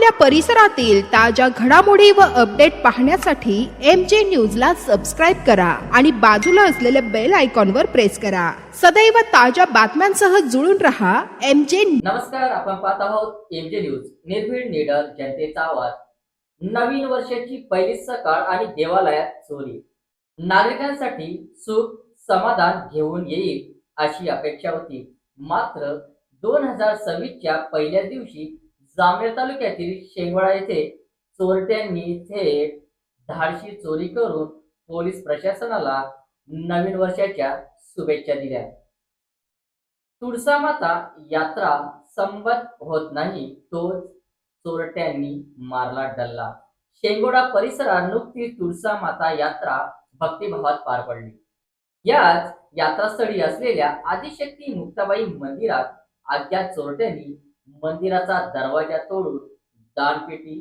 आपल्या परिसरातील ताज्या घडामोडी व अपडेट पाहण्यासाठी MJ न्यूजला सबस्क्राईब करा आणि बाजूला असलेल्या बेल आयकॉनवर प्रेस करा. सदैव ताज्या बातम्यांसह जुळून रहा MJ. नमस्कार, आपण पाहत आहोत MJ न्यूज, निर्भीड निडर जनतेचा आवाज. नवीन वर्षाची पहिली सकाळ आणि देवालयात चोरी. नागरिकांसाठी सुख समाधान घेऊन येईल अशी अपेक्षा होती. मात्र 2026च्या पहिल्याच दिवशी जामनेर तालुक्यातील शेंगवडा येथे चोरट्यांनी थेट धाडशी चोरी करून पोलीस प्रशासनाला नवीन वर्षाच्या शुभेच्छा दिल्या. तुळसामाता यात्रा संपत होत नाही तोच चोरट्यांनी मारला डल्ला. शेंगोडा परिसरात नुकतीच तुळसामाता यात्रा भक्तिभावात पार पडली. याच यात्रास्थळी असलेल्या आदिशक्ती मुक्ताबाई मंदिरात अज्ञात चोरट्यांनी मंदिराचा दरवाजा तोडून दानपेटी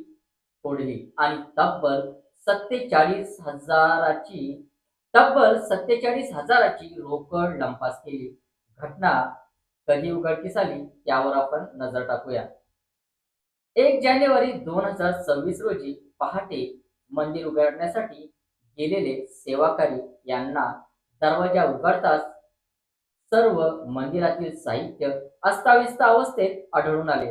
फोडली आणि तब्बल 47,000ची रोकड लंपास केली. घटना कधी उघडकीस आली यावर आपण नजर टाकूया. 1 जानेवारी 2026 रोजी पहाटे मंदिर उघडण्यासाठी गेलेले सेवाकारी यांना दरवाजा उघडताच सर्व मंदिरातील साहित्य अस्ताव्यस्त अवस्थेत आढळून आले.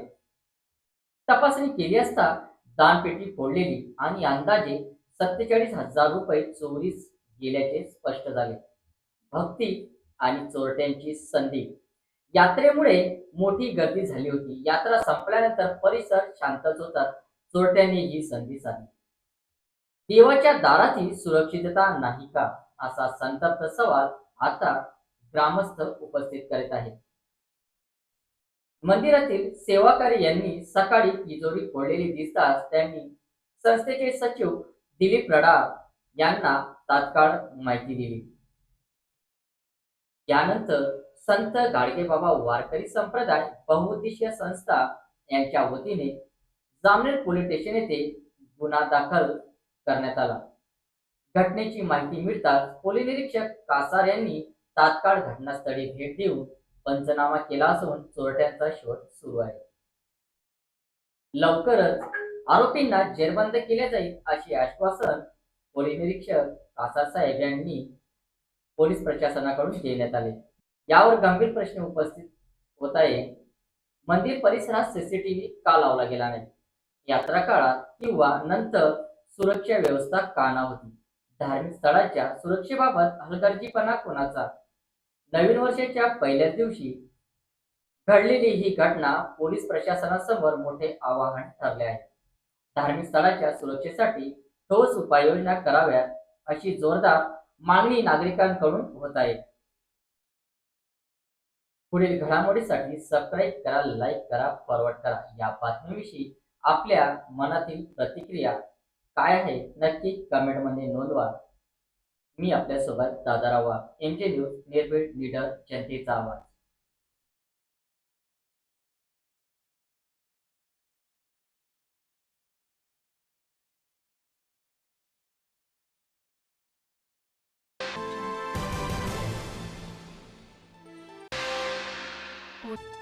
तपासणी केली असता दानपेटी फोडलेली आणि अंदाजे 47,000 रुपये चोरीस गेल्याचे स्पष्ट झाले. भक्ती आणि चोरट्यांची संधी. यात्रेमुळे मोठी गर्दी झाली होती. यात्रा संपल्यानंतर परिसर शांतच होता. चोरट्यांनी ही संधी साधली. देवाच्या दारातील सुरक्षितता नाही का, असा संतप्त सवाल आता ग्रामस्थ उपस्थित करीत आहेत. मंदिरातील सेवाकारी यांनी सकाळी तिजोरी फोडलेली दिसताच त्यांनी संस्थेचे सचिव दिलीप रडाळ यांना तात्काळ माहिती दिली. यानंतर संत गाडगेबाबा वारकरी संप्रदाय बहुउद्देशीय संस्था यांच्या वतीने जामनेर पोलीस स्टेशन येथे गुन्हा दाखल करण्यात आला. घटनेची माहिती मिळताच पोलीस निरीक्षक कासार यांनी तात्काळ घटनास्थळी भेट देऊन पंचनामा केला असून चोरट्यांचा शोध सुरू आहे. लवकरच आरोपींना जेरबंद केले जाईल अशी आश्वासन पोलीस निरीक्षक कासार साहेब यांनी पोलीस प्रशासनाकडून देण्यात आले. यावर गंभीर प्रश्न उपस्थित होत आहे. मंदिर परिसरात सीसीटीव्ही का लावला गेला नाही? यात्रा काळात किंवा नंतर सुरक्षा व्यवस्था का नव्हती? धार्मिक स्थळाच्या सुरक्षेबाबत हलगर्जीपणा कोणाचा? नवीन वर्षाच्या पहिल्याच दिवशी घडलेली ही घटना पोलीस प्रशासनासमोर मोठे आव्हान ठरले आहे. धार्मिक स्थळाच्या सुरक्षेसाठी ठोस उपाययोजना कराव्यात अशी जोरदार मागणी नागरिकांकडून होत आहे. पुढील घडामोडीसाठी सबस्क्राईब करा, लाईक करा, फॉरवर्ड करा. या बातमीविषयी आपल्या मनातील प्रतिक्रिया काय आहे नक्की कमेंटमध्ये नोंदवा. मी आपल्यासोबत दादाराव वाघ, MJ न्यूज, निर्भीड निडर जनतेचा आवाज. What?